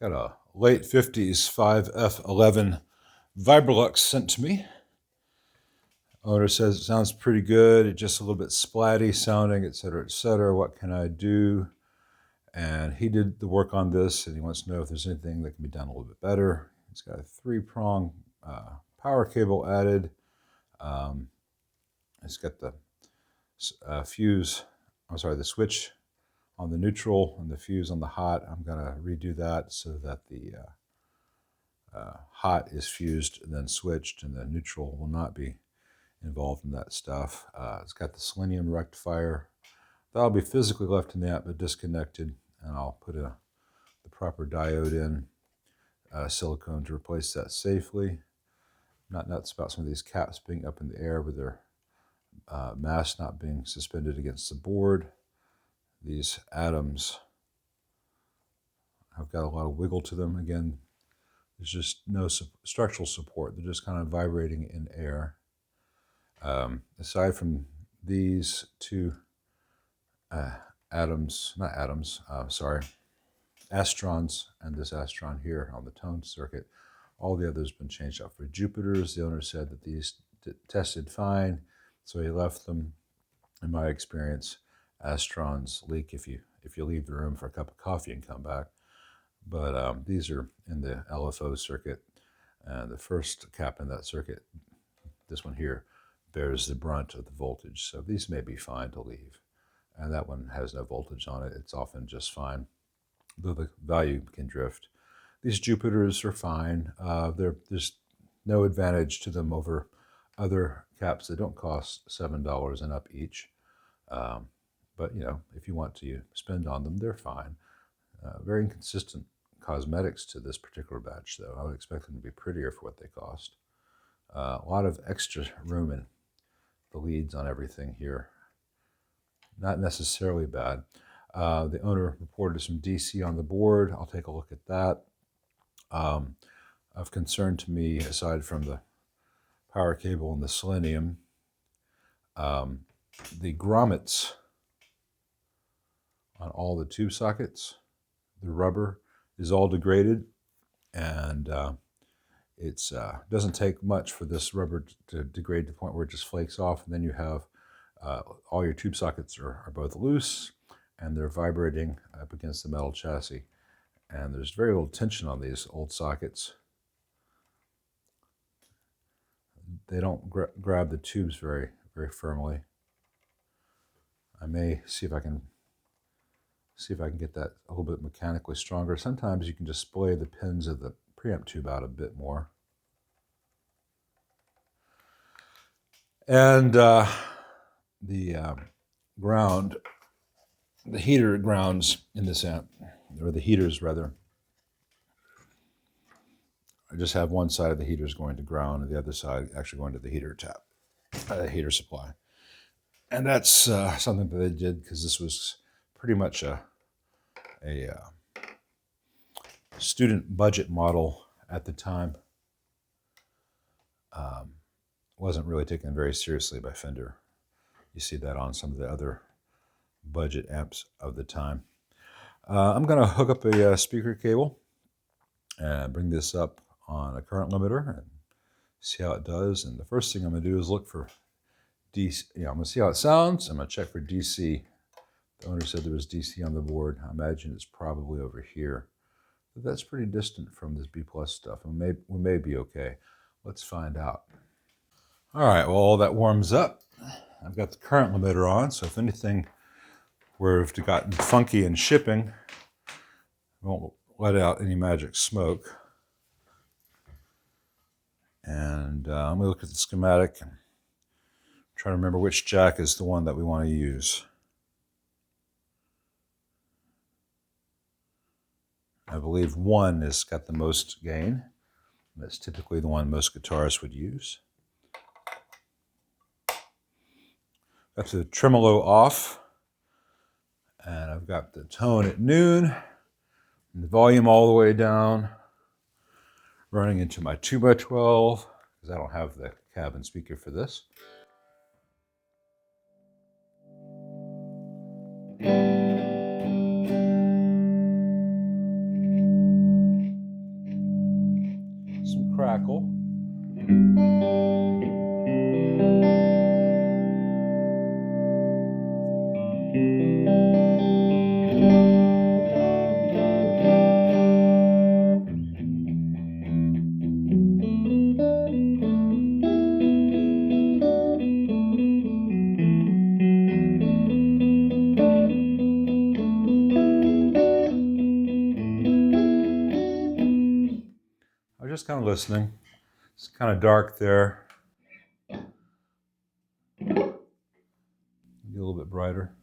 Got a late 50s 5F11 Vibrolux sent to me. Owner says it sounds pretty good. It's just a little bit splatty sounding, etc., etc. What can I do? And he did the work on this, and he wants to know if there's anything that can be done a little bit better. It's got a 3-prong power cable added. It's got the the switch on the neutral and the fuse on the hot. I'm going to redo that so that the hot is fused and then switched, and the neutral will not be involved in that stuff. It's got the selenium rectifier. That'll be physically left in the amp but disconnected, and I'll put the proper diode in, silicone, to replace that safely. I'm not nuts about some of these caps being up in the air with their mass not being suspended against the board. These atoms have got a lot of wiggle to them. Again, there's just no structural support. They're just kind of vibrating in air. Aside from these two astrons, and this astron here on the tone circuit, all the others have been changed out for Jupiters. The owner said that these tested fine, so he left them. In my experience, astrons leak if you leave the room for a cup of coffee and come back. But these are in the LFO circuit, and the first cap in that circuit, this one here, bears the brunt of the voltage. So these may be fine to leave. And that one has no voltage on it. It's often just fine, though the value can drift. These Jupiters are fine. There's no advantage to them over other caps that don't cost $7 and up each. But if you want to spend on them, they're fine. Very inconsistent cosmetics to this particular batch, though. I would expect them to be prettier for what they cost. A lot of extra room in the leads on everything here. Not necessarily bad. The owner reported some DC on the board. I'll take a look at that. Of concern to me, aside from the power cable and the selenium, the grommets on all the tube sockets, the rubber is all degraded, and it doesn't take much for this rubber to degrade to the point where it just flakes off, and then you have all your tube sockets are both loose, and they're vibrating up against the metal chassis. And there's very little tension on these old sockets. They don't grab the tubes very, very firmly. I may see if I can get that a little bit mechanically stronger. Sometimes you can just splay the pins of the preamp tube out a bit more. And the heater grounds in this amp, or the heaters rather, I just have one side of the heaters going to ground and the other side actually going to the heater tap, heater supply. And that's something that they did because this was pretty much a student budget model at the time. Wasn't really taken very seriously by Fender. You see that on some of the other budget amps of the time. I'm going to hook up a speaker cable and bring this up on a current limiter and see how it does. And the first thing I'm going to do is look for DC. I'm going to see how it sounds. I'm going to check for DC. The owner said there was DC on the board. I imagine it's probably over here. But that's pretty distant from this B+ stuff. We may be okay. Let's find out. All right, well, all that warms up. I've got the current limiter on, so if anything were to gotten funky in shipping, I won't let out any magic smoke. And I'm going to look at the schematic and try to remember which jack is the one that we want to use. I believe 1 has got the most gain. That's typically the one most guitarists would use. Got the tremolo off, and I've got the tone at noon, and the volume all the way down, running into my 2x12, because I don't have the cabin speaker for this. I'm just kind of listening. It's kind of dark there. Get a little bit brighter.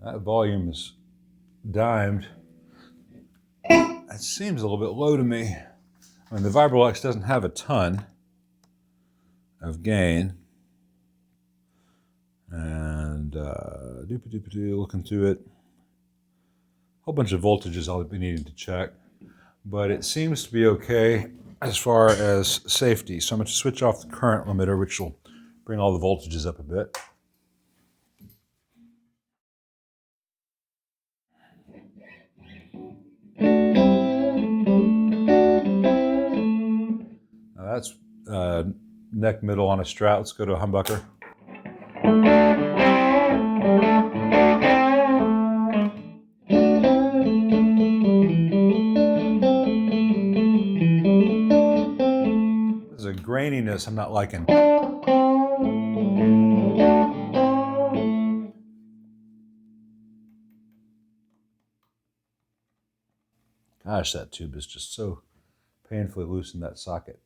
That volume is dimed. It seems a little bit low to me. I mean, the Vibrolux doesn't have a ton of gain. And looking through it, a whole bunch of voltages I'll be needing to check. But it seems to be okay as far as safety. So I'm going to switch off the current limiter, which will bring all the voltages up a bit. Now that's neck middle on a Strat. Let's go to a humbucker. There's a graininess I'm not liking. Gosh, that tube is just so painfully loose in that socket.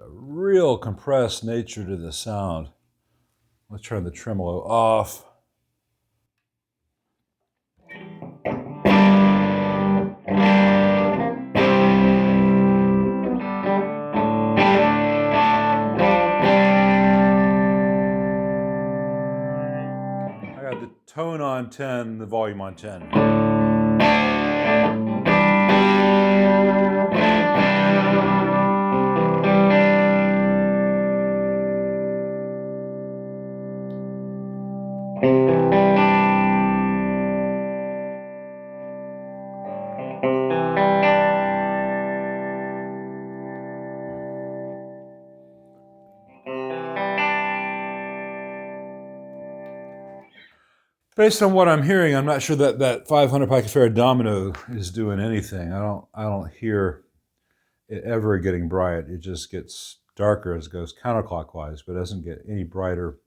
Real compressed nature to the sound. Let's turn the tremolo off. I got the tone on 10, the volume on 10. Based on what I'm hearing, I'm not sure that that 500 picofarad domino is doing anything. I don't hear it ever getting bright. It just gets darker as it goes counterclockwise, but it doesn't get any brighter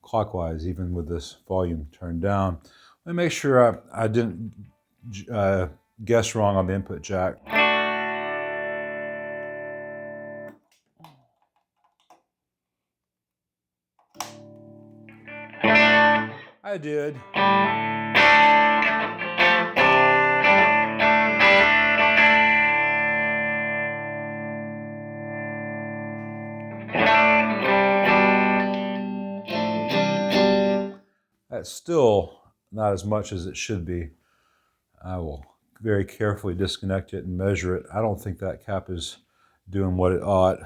clockwise, even with this volume turned down. Let me make sure I didn't guess wrong on the input jack. I did. That's still not as much as it should be. I will very carefully disconnect it and measure it. I don't think that cap is doing what it ought.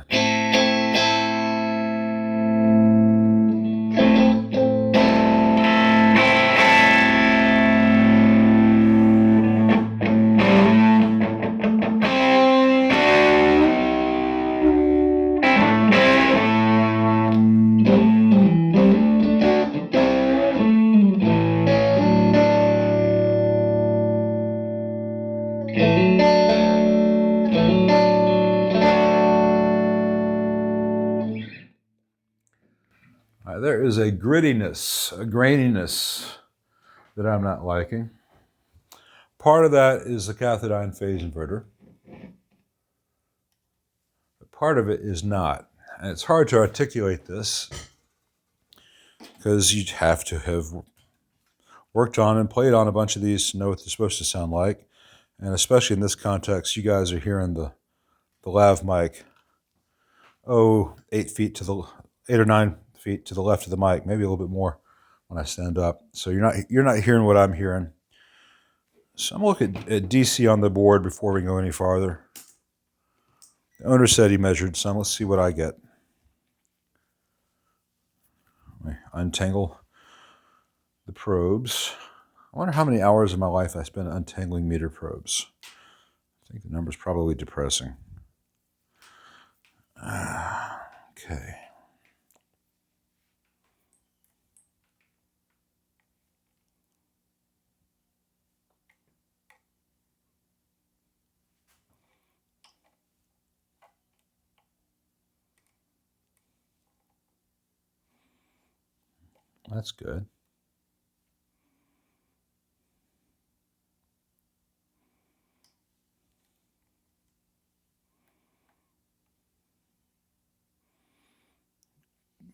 There is a grittiness, a graininess that I'm not liking. Part of that is the cathode phase inverter. But part of it is not. And it's hard to articulate this because you'd have to have worked on and played on a bunch of these to know what they're supposed to sound like. And especially in this context, you guys are hearing the lav mic, 8 or 9 feet to the left of the mic, maybe a little bit more when I stand up. So you're not hearing what I'm hearing. So I'm looking at DC on the board before we go any farther. The owner said he measured some. Let's see what I get. Let me untangle the probes. I wonder how many hours of my life I spend untangling meter probes. I think the number's probably depressing. Okay. That's good.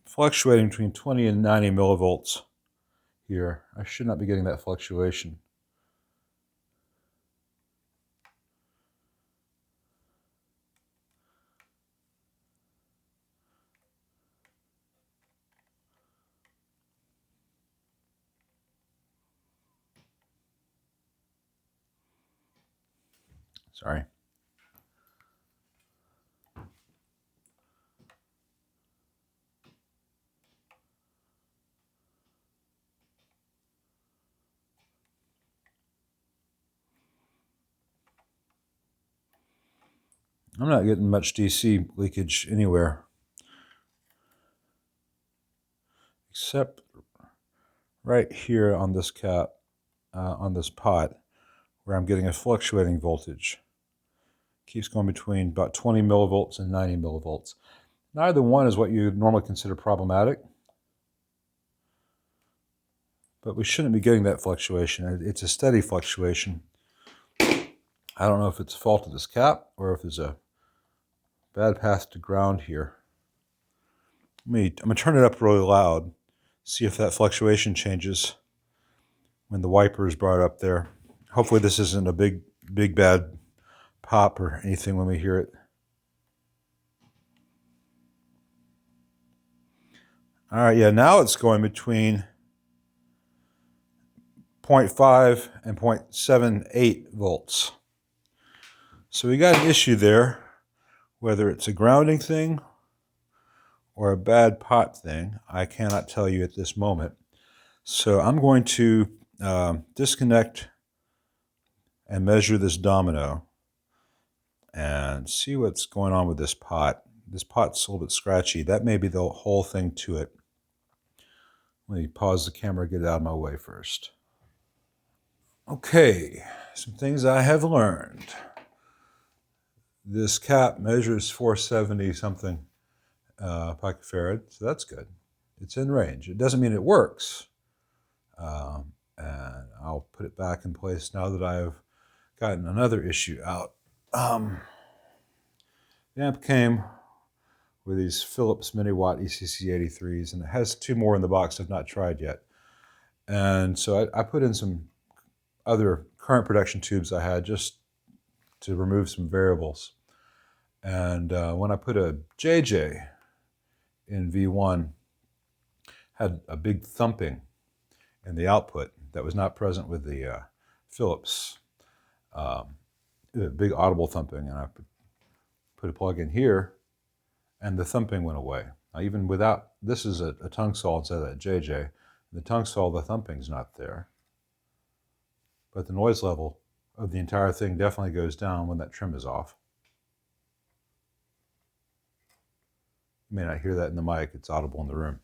Fluctuating between 20 and 90 millivolts here. I should not be getting that fluctuation. Sorry. I'm not getting much DC leakage anywhere, except right here on this cap, on this pot, where I'm getting a fluctuating voltage. Keeps going between about 20 millivolts and 90 millivolts. Neither one is what you normally consider problematic, but we shouldn't be getting that fluctuation. It's a steady fluctuation. I don't know if it's a fault of this cap or if there's a bad path to ground here. I'm going to turn it up really loud, see if that fluctuation changes when the wiper is brought up there. Hopefully this isn't a big bad pop or anything when we hear it. All right, yeah, now it's going between 0.5 and 0.78 volts. So we got an issue there, whether it's a grounding thing or a bad pot thing. I cannot tell you at this moment. So I'm going to disconnect and measure this domino and see what's going on with this pot. This pot's a little bit scratchy. That may be the whole thing to it. Let me pause the camera, get it out of my way first. Okay, some things I have learned. This cap measures 470 something picofarad, so that's good. It's in range. It doesn't mean it works. And I'll put it back in place now that I've gotten another issue out. The amp came with these Philips Mini-Watt ECC83s, and it has 2 more in the box I've not tried yet. And so I put in some other current production tubes I had just to remove some variables. And when I put a JJ in V1, had a big thumping in the output that was not present with the Philips. A big audible thumping, and I put a plug in here, and the thumping went away. Now, even without, this is a tongue saw instead of that JJ. The tongue saw, the thumping's not there. But the noise level of the entire thing definitely goes down when that trim is off. You may not hear that in the mic, it's audible in the room.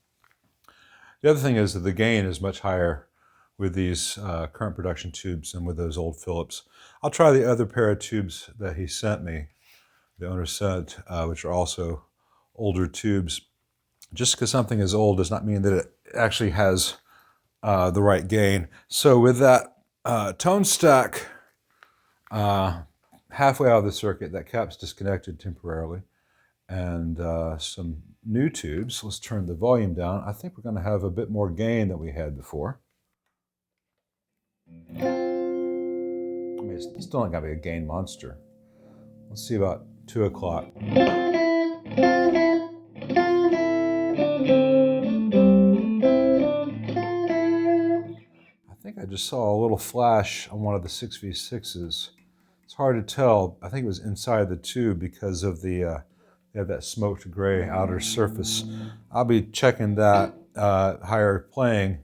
The other thing is that the gain is much higher with these current production tubes than with those old Philips. I'll try the other pair of tubes that he sent me, the owner sent, which are also older tubes. Just because something is old does not mean that it actually has the right gain. So with that tone stack halfway out of the circuit, that cap's disconnected temporarily, and some new tubes. Let's turn the volume down. I think we're going to have a bit more gain than we had before. I mean, it's still not going to be a gain monster. Let's see about 2 o'clock. I think I just saw a little flash on one of the 6v6s. It's hard to tell. I think it was inside the tube because of they have that smoked gray outer surface. I'll be checking that higher playing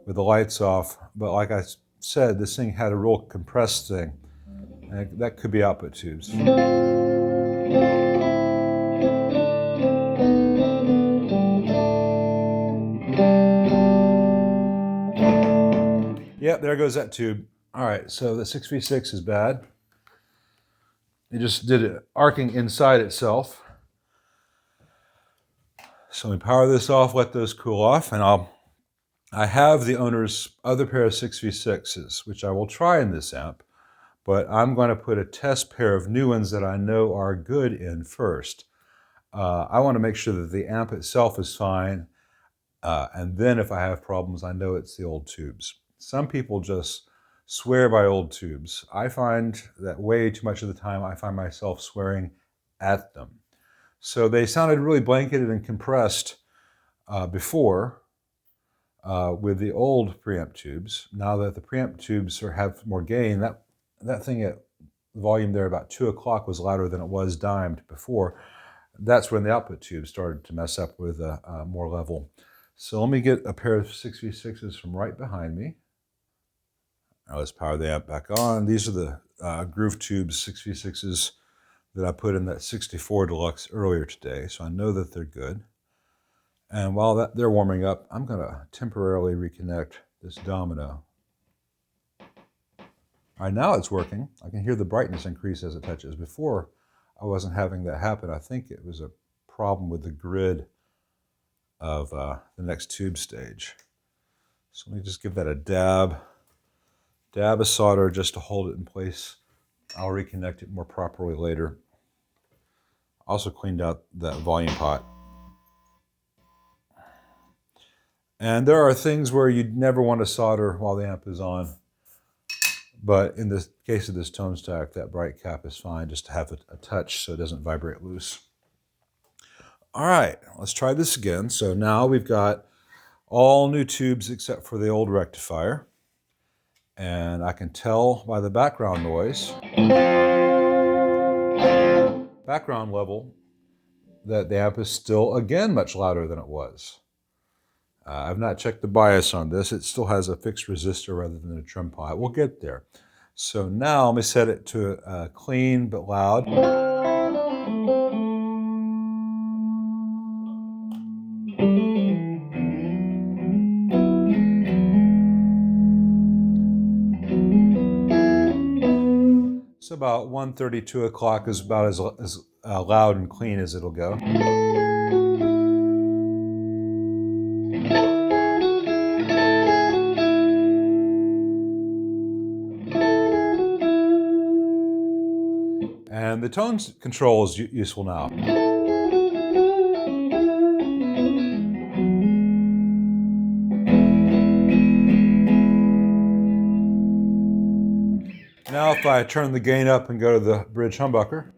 with the lights off. But like I said, this thing had a real compressed thing. And that could be output tubes. Yep, there goes that tube. All right, so the 6v6 is bad. It just did it arcing inside itself. So we power this off, let those cool off, and I have the owner's other pair of 6v6s, which I will try in this amp, but I'm going to put a test pair of new ones that I know are good in first. I want to make sure that the amp itself is fine, and then if I have problems, I know it's the old tubes. Some people just swear by old tubes. I find that way too much of the time I find myself swearing at them. So they sounded really blanketed and compressed before with the old preamp tubes. Now that the preamp tubes have more gain, that thing at the volume there about 2 o'clock was louder than it was dimed before. That's when the output tubes started to mess up with more level. So let me get a pair of 6v6s from right behind me. Now let's power the amp back on. These are the Groove Tubes 6v6s that I put in that 64 Deluxe earlier today, so I know that they're good. And while they're warming up, I'm going to temporarily reconnect this domino. All right, now it's working. I can hear the brightness increase as it touches. Before, I wasn't having that happen. I think it was a problem with the grid of the next tube stage. So let me just give that a dab of solder just to hold it in place. I'll reconnect it more properly later. Also cleaned out that volume pot. And there are things where you'd never want to solder while the amp is on. But in the case of this tone stack, that bright cap is fine just to have a touch so it doesn't vibrate loose. All right, let's try this again. So now we've got all new tubes except for the old rectifier. And I can tell by the background noise, background level, that the amp is still, again, much louder than it was. I've not checked the bias on this. It still has a fixed resistor rather than a trim pot. We'll get there. So now let me set it to clean but loud. So about 1:30, 2 o'clock is about as loud and clean as it'll go. And the tone control is useful now. Now if I turn the gain up and go to the bridge humbucker,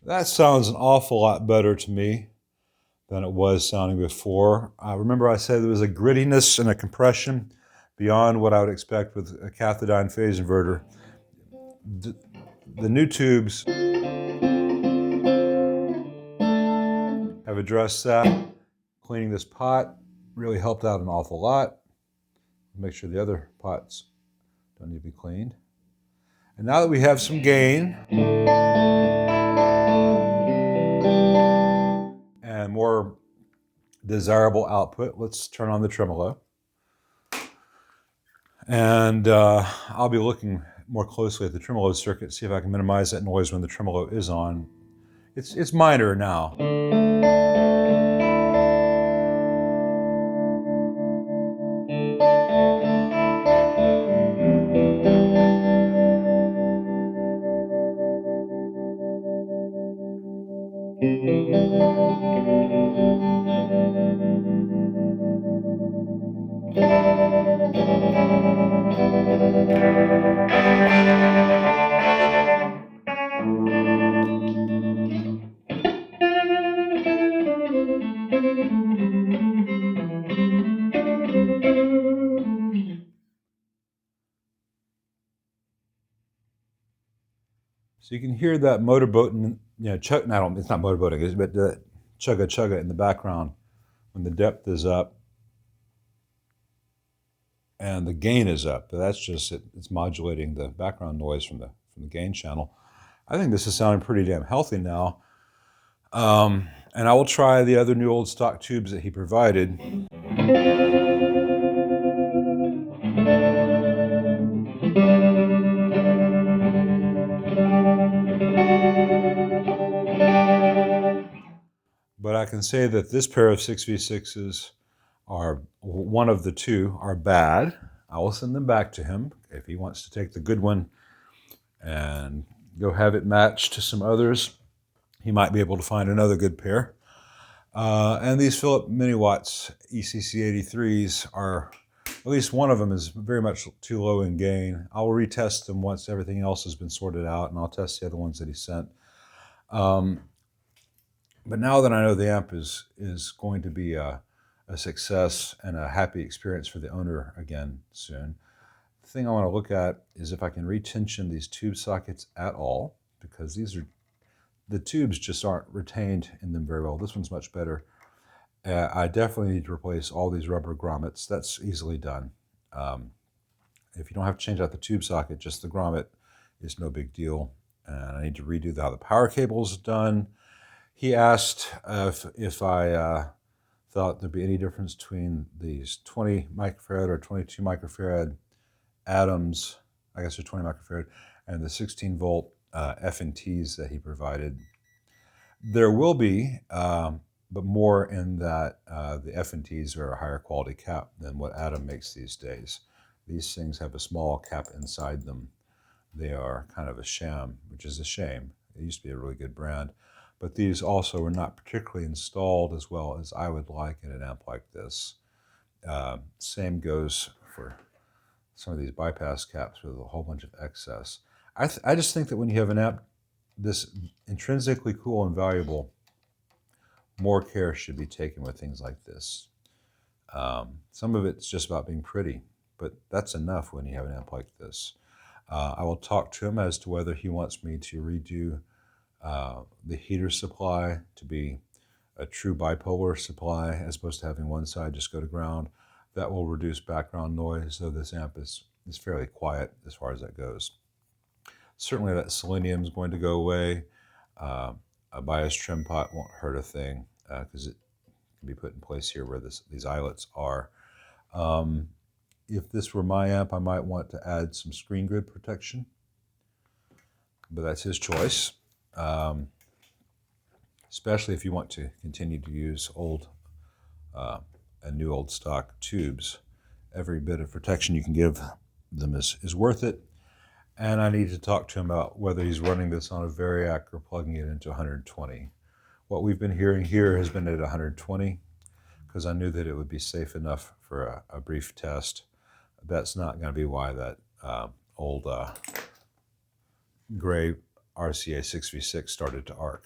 that sounds an awful lot better to me than it was sounding before. Remember I said there was a grittiness and a compression beyond what I would expect with a cathodione phase inverter. The new tubes have addressed that. Cleaning this pot really helped out an awful lot. Make sure the other pots don't need to be cleaned. And now that we have some gain, desirable output. Let's turn on the tremolo. And I'll be looking more closely at the tremolo circuit, see if I can minimize that noise when the tremolo is on. It's minor now. So you can hear that motorboating, chug, it's not motorboating, but the chugga chugga in the background when the depth is up and the gain is up. That's just it's modulating the background noise from the gain channel. I think this is sounding pretty damn healthy now. And I will try the other new old stock tubes that he provided. But I can say that this pair of 6v6s are, one of the two are bad. I will send them back to him if he wants to take the good one and go have it matched to some others. He might be able to find another good pair. And these Philip Miniwatts ECC83s are, at least one of them is very much too low in gain. I'll retest them once everything else has been sorted out, and I'll test the other ones that he sent. But now that I know the amp is going to be a success and a happy experience for the owner again soon, the thing I want to look at is if I can retension these tube sockets at all, because the tubes just aren't retained in them very well. This one's much better. I definitely need to replace all these rubber grommets. That's easily done. If you don't have to change out the tube socket, just the grommet is no big deal. And I need to redo how the power cable is done. He asked if I thought there'd be any difference between these 20 microfarad or 22 microfarad Adams, I guess they're 20 microfarad, and the 16 volt F&Ts that he provided. There will be, but more in that the F&Ts are a higher quality cap than what Adam makes these days. These things have a small cap inside them. They are kind of a sham, which is a shame. It used to be a really good brand. But these also are not particularly installed as well as I would like in an amp like this. Same goes for some of these bypass caps with a whole bunch of excess. I just think that when you have an amp this intrinsically cool and valuable, more care should be taken with things like this. Some of it's just about being pretty, but that's enough when you have an amp like this. I will talk to him as to whether he wants me to redo the heater supply to be a true bipolar supply as opposed to having one side just go to ground. That will reduce background noise, so this amp is fairly quiet as far as that goes. Certainly that selenium is going to go away. A bias trim pot won't hurt a thing because it can be put in place here where these eyelets are. If this were my amp, I might want to add some screen grid protection, but that's his choice. Especially if you want to continue to use old and new old stock tubes. Every bit of protection you can give them is worth it. And I need to talk to him about whether he's running this on a Variac or plugging it into 120. What we've been hearing here has been at 120 because I knew that it would be safe enough for a brief test. That's not going to be why that old gray RCA 6v6 started to arc.